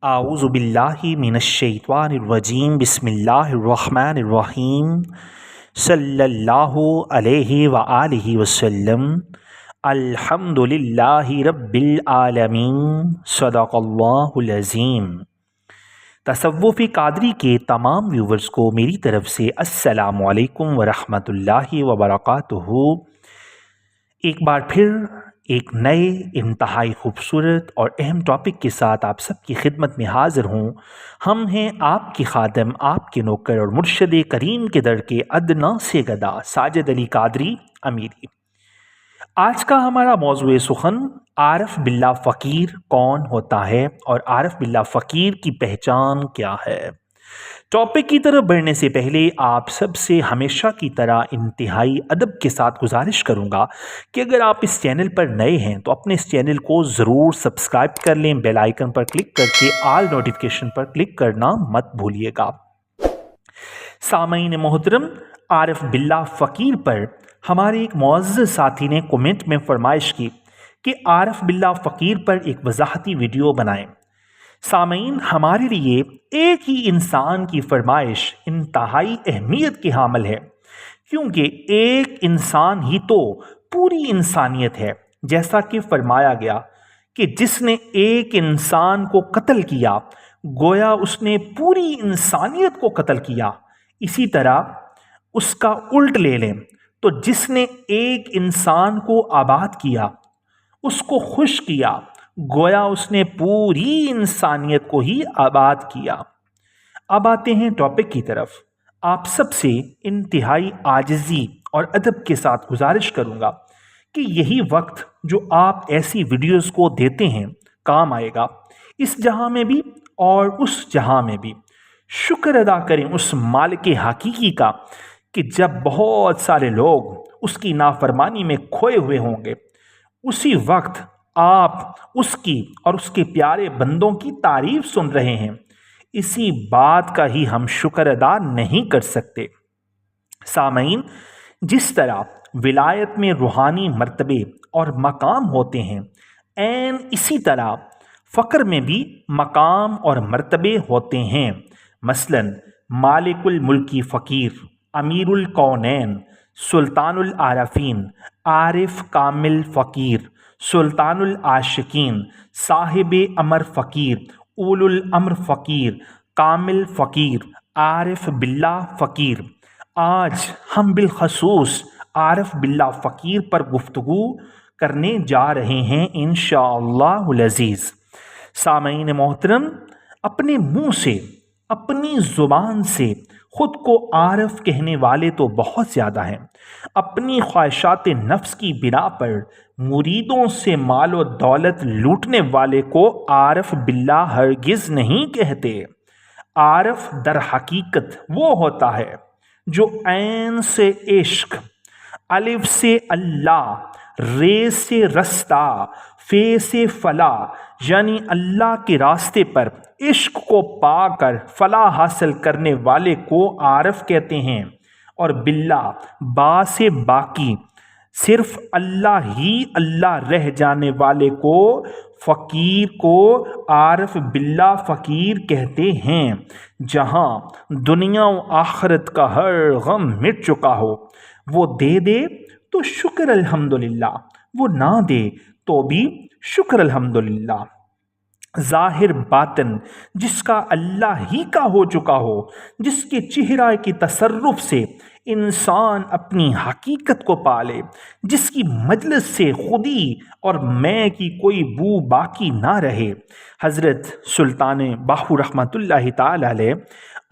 اعوذ باللہ من الشیطان الرجیم بسم اللہ الرحمن الرحیم صلی اللہ علیہ وآلہ وسلم الحمد للہ رب العالمین صدق اللہ العظیم۔ تصوف قادری کے تمام ویورز کو میری طرف سے السلام علیکم ورحمۃ اللہ وبرکاتہ۔ ایک بار پھر ایک نئے انتہائی خوبصورت اور اہم ٹاپک کے ساتھ آپ سب کی خدمت میں حاضر ہوں۔ ہم ہیں آپ کی خادم، آپ کے نوکر اور مرشد کریم کے در کے ادنا سے گدا ساجد علی قادری امیری۔ آج کا ہمارا موضوع سخن عارف باللہ فقیر کون ہوتا ہے اور عارف باللہ فقیر کی پہچان کیا ہے۔ ٹاپک کی طرف بڑھنے سے پہلے آپ سب سے ہمیشہ کی طرح انتہائی ادب کے ساتھ گزارش کروں گا کہ اگر آپ اس چینل پر نئے ہیں تو اپنے اس چینل کو ضرور سبسکرائب کر لیں، بیل آئیکن پر کلک کر کے آل نوٹیفیکیشن پر کلک کرنا مت بھولیے گا۔ سامعین محترم، عارف باللہ فقیر پر ہمارے ایک معزز ساتھی نے کومنٹ میں فرمائش کی کہ عارف باللہ فقیر پر ایک وضاحتی ویڈیو بنائیں۔ سامعین، ہمارے لیے ایک ہی انسان کی فرمائش انتہائی اہمیت کی حامل ہے، کیونکہ ایک انسان ہی تو پوری انسانیت ہے۔ جیسا کہ فرمایا گیا کہ جس نے ایک انسان کو قتل کیا گویا اس نے پوری انسانیت کو قتل کیا۔ اسی طرح اس کا الٹ لے لیں تو جس نے ایک انسان کو آباد کیا، اس کو خوش کیا، گویا اس نے پوری انسانیت کو ہی آباد کیا۔ اب آتے ہیں ٹاپک کی طرف۔ آپ سب سے انتہائی عاجزی اور ادب کے ساتھ گزارش کروں گا کہ یہی وقت جو آپ ایسی ویڈیوز کو دیتے ہیں کام آئے گا، اس جہاں میں بھی اور اس جہاں میں بھی۔ شکر ادا کریں اس مالک حقیقی کا کہ جب بہت سارے لوگ اس کی نافرمانی میں کھوئے ہوئے ہوں گے، اسی وقت آپ اس کی اور اس کے پیارے بندوں کی تعریف سن رہے ہیں۔ اسی بات کا ہی ہم شکر ادا نہیں کر سکتے۔ سامعین، جس طرح ولایت میں روحانی مرتبے اور مقام ہوتے ہیں، عین اسی طرح فقر میں بھی مقام اور مرتبے ہوتے ہیں۔ مثلا مالک الملکی فقیر، امیر الکونین، سلطان العارفین، عارف کامل فقیر، سلطان العاشقین، صاحب امر فقیر، اول الامر فقیر، کامل فقیر، عارف باللہ فقیر۔ آج ہم بالخصوص عارف باللہ فقیر پر گفتگو کرنے جا رہے ہیں انشاءاللہ العزیز۔ سامعین محترم، اپنے منہ سے، اپنی زبان سے خود کو عارف کہنے والے تو بہت زیادہ ہیں۔ اپنی خواہشات نفس کی بنا پر مریدوں سے مال و دولت لوٹنے والے کو عارف باللہ ہرگز نہیں کہتے۔ عارف در حقیقت وہ ہوتا ہے جو عین سے عشق، الف سے اللہ، رے سے رستہ، فے سے فلاح، یعنی اللہ کے راستے پر عشق کو پا کر فلاح حاصل کرنے والے کو عارف کہتے ہیں۔ اور باللہ، با سے باقی، صرف اللہ ہی اللہ رہ جانے والے کو، فقیر کو عارف باللہ فقیر کہتے ہیں۔ جہاں دنیا و آخرت کا ہر غم مٹ چکا ہو، وہ دے دے تو شکر الحمدللہ، وہ نہ دے تو بھی شکر الحمدللہ۔ ظاہر باطن جس کا اللہ ہی کا ہو چکا ہو، جس کے چہرہ کی تصرف سے انسان اپنی حقیقت کو پالے، جس کی مجلس سے خودی اور میں کی کوئی بو باقی نہ رہے۔ حضرت سلطان باہو رحمۃ اللہ تعالی علیہ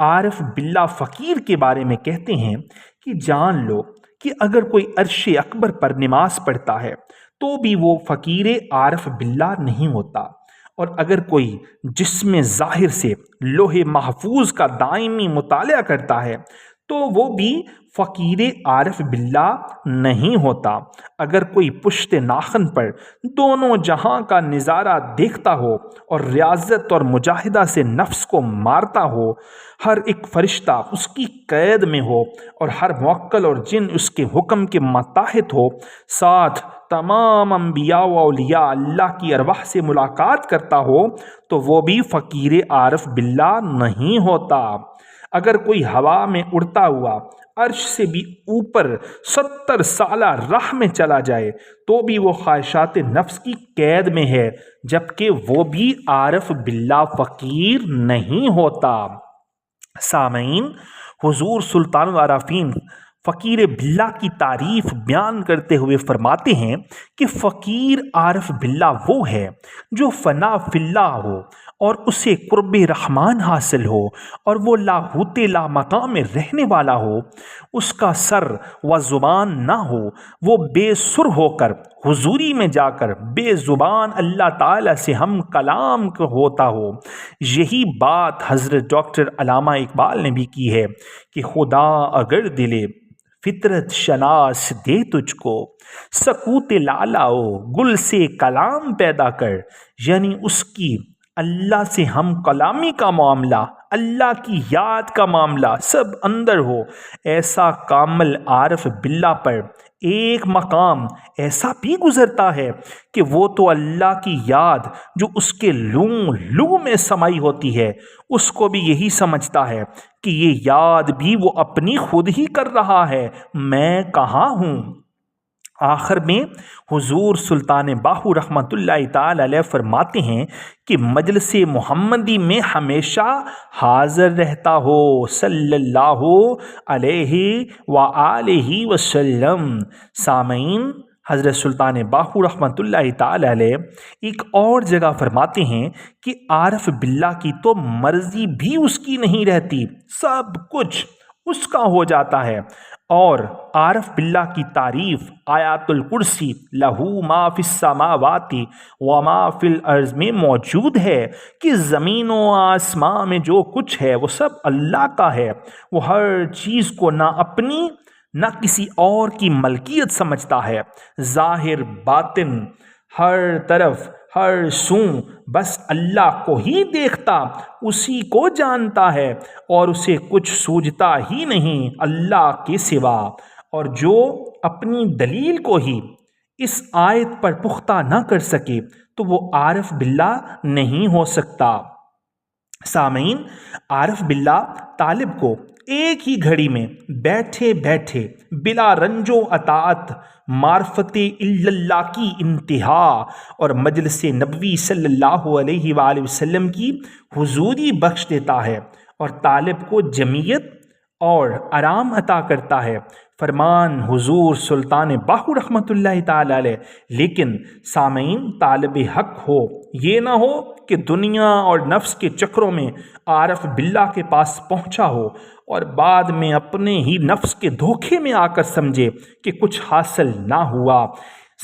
عارف باللہ فقیر کے بارے میں کہتے ہیں کہ جان لو کہ اگر کوئی عرش اکبر پر نماز پڑھتا ہے تو بھی وہ فقیر عارف باللہ نہیں ہوتا، اور اگر کوئی جسم ظاہر سے لوح محفوظ کا دائمی مطالعہ کرتا ہے تو وہ بھی فقیر عارف باللہ نہیں ہوتا۔ اگر کوئی پشت ناخن پر دونوں جہاں کا نظارہ دیکھتا ہو اور ریاضت اور مجاہدہ سے نفس کو مارتا ہو، ہر ایک فرشتہ اس کی قید میں ہو اور ہر موکل اور جن اس کے حکم کے ماتحت ہو، ساتھ تمام انبیاء و اولیاء اللہ کی ارواح سے ملاقات کرتا ہو، تو وہ بھی فقیر عارف باللہ نہیں ہوتا۔ اگر کوئی ہوا میں اڑتا ہوا عرش سے بھی اوپر 70 سالہ راہ میں چلا جائے تو بھی وہ خواہشات نفس کی قید میں ہے، جبکہ وہ بھی عارف باللہ فقیر نہیں ہوتا۔ سامعین، حضور سلطان العارفین فقیر باللہ کی تعریف بیان کرتے ہوئے فرماتے ہیں کہ فقیر عارف باللہ وہ ہے جو فنا فی اللہ ہو اور اسے قرب رحمان حاصل ہو، اور وہ لاہوت لا مقام میں رہنے والا ہو، اس کا سر و زبان نہ ہو، وہ بے سر ہو کر حضوری میں جا کر بے زبان اللہ تعالیٰ سے ہم کلام ہوتا ہو۔ یہی بات حضرت ڈاکٹر علامہ اقبال نے بھی کی ہے کہ خدا اگر دلے فطرت شناس دے تجھ کو، سکوت لالاؤ گل سے کلام پیدا کر، یعنی اس کی اللہ سے ہم کلامی کا معاملہ، اللہ کی یاد کا معاملہ سب اندر ہو۔ ایسا کامل عارف باللہ پر ایک مقام ایسا بھی گزرتا ہے کہ وہ تو اللہ کی یاد جو اس کے لوں میں سمائی ہوتی ہے، اس کو بھی یہی سمجھتا ہے کہ یہ یاد بھی وہ اپنی خود ہی کر رہا ہے، میں کہاں ہوں۔ آخر میں حضور سلطان باہو رحمۃ اللہ تعالی علیہ فرماتے ہیں کہ مجلس محمدی میں ہمیشہ حاضر رہتا ہو صلی اللہ علیہ وآلہ وسلم۔ سامعین، حضرت سلطان باہو رحمۃ اللہ تعالی علیہ ایک اور جگہ فرماتے ہیں کہ عارف باللہ کی تو مرضی بھی اس کی نہیں رہتی، سب کچھ اس کا ہو جاتا ہے۔ اور عارف باللہ کی تعریف آیات الکرسی لہو ما فی السماوات وما فی الارض میں موجود ہے کہ زمین و آسمان میں جو کچھ ہے وہ سب اللہ کا ہے۔ وہ ہر چیز کو نہ اپنی نہ کسی اور کی ملکیت سمجھتا ہے، ظاہر باطن ہر طرف ہر سو بس اللہ کو ہی دیکھتا، اسی کو جانتا ہے، اور اسے کچھ سوجھتا ہی نہیں اللہ کے سوا۔ اور جو اپنی دلیل کو ہی اس آیت پر پختہ نہ کر سکے تو وہ عارف باللہ نہیں ہو سکتا۔ سامعین، عارف باللہ طالب کو ایک ہی گھڑی میں بیٹھے بیٹھے بلا رنج و اطاعت معرفت اللہ کی انتہا اور مجلس نبوی صلی اللہ علیہ وآلہ وسلم کی حضوری بخش دیتا ہے، اور طالب کو جمعیت اور آرام عطا کرتا ہے۔ فرمان حضور سلطان باہو رحمۃ اللہ تعالی علیہ۔ لیکن سامعین، طالب حق ہو، یہ نہ ہو کہ دنیا اور نفس کے چکروں میں عارف باللہ کے پاس پہنچا ہو اور بعد میں اپنے ہی نفس کے دھوکے میں آ کر سمجھے کہ کچھ حاصل نہ ہوا۔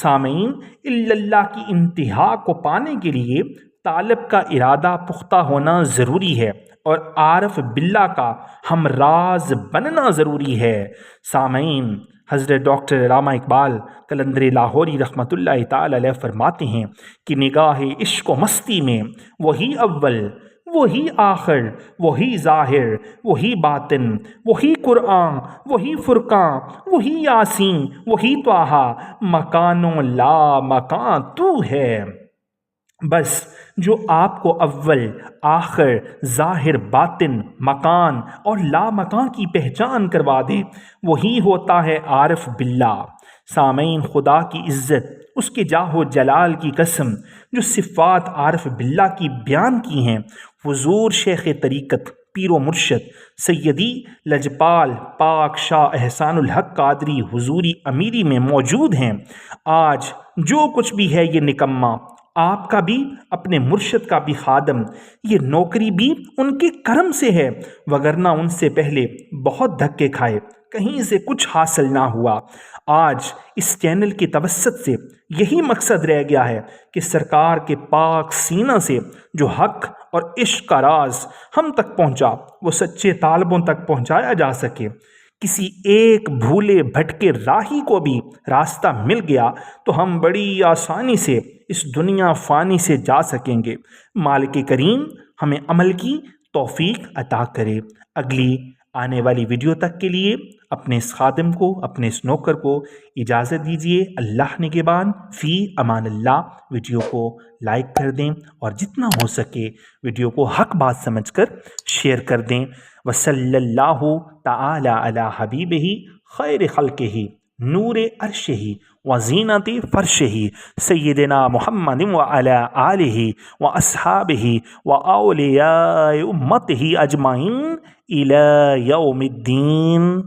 سامعین، اللہ کی انتہا کو پانے کے لیے طالب کا ارادہ پختہ ہونا ضروری ہے اور عارف باللہ کا ہم راز بننا ضروری ہے۔ سامعین، حضرت ڈاکٹر علامہ اقبال قلندر لاہوری رحمۃ اللہ تعالی علیہ فرماتے ہیں کہ نگاہ عشق و مستی میں وہی اول، وہی آخر، وہی ظاہر، وہی باطن، وہی قرآن، وہی فرقان، وہی یاسین، وہی طٰہٰ، مکان و لا مکان تو ہے۔ بس جو آپ کو اول، آخر، ظاہر، باطن، مکان اور لا مکان کی پہچان کروا دے وہی ہوتا ہے عارف باللہ۔ سامعین، خدا کی عزت، اس کے جاہ و جلال کی قسم، جو صفات عارف باللہ کی بیان کی ہیں حضور شیخ طریقت پیر و مرشد سیدی لجپال پاک شاہ احسان الحق قادری حضوری امیری میں موجود ہیں۔ آج جو کچھ بھی ہے یہ نکمہ، آپ کا بھی، اپنے مرشد کا بھی خادم، یہ نوکری بھی ان کے کرم سے ہے، وگرنہ ان سے پہلے بہت دھکے کھائے، کہیں سے کچھ حاصل نہ ہوا۔ آج اس چینل کی توسط سے یہی مقصد رہ گیا ہے کہ سرکار کے پاک سینہ سے جو حق اور عشق کا راز ہم تک پہنچا وہ سچے طالبوں تک پہنچایا جا سکے۔ کسی ایک بھولے بھٹکے راہی کو بھی راستہ مل گیا تو ہم بڑی آسانی سے اس دنیا فانی سے جا سکیں گے۔ مالک کریم ہمیں عمل کی توفیق عطا کرے۔ اگلی آنے والی ویڈیو تک کے لیے اپنے اس خادم کو، اپنے اس نوکر کو اجازت دیجیے۔ اللہ نگہبان، فی امان اللہ۔ ویڈیو کو لائک کر دیں اور جتنا ہو سکے ویڈیو کو حق بات سمجھ کر شیئر کر دیں۔ وصلی اللہ تعالی علی حبیبہ خیر خلقہ نور عرشہ وزینت فرشہ سیدنا محمد وعلی آلہ واصحابہ واولیاء امتہ اجمعین الی یوم الدین۔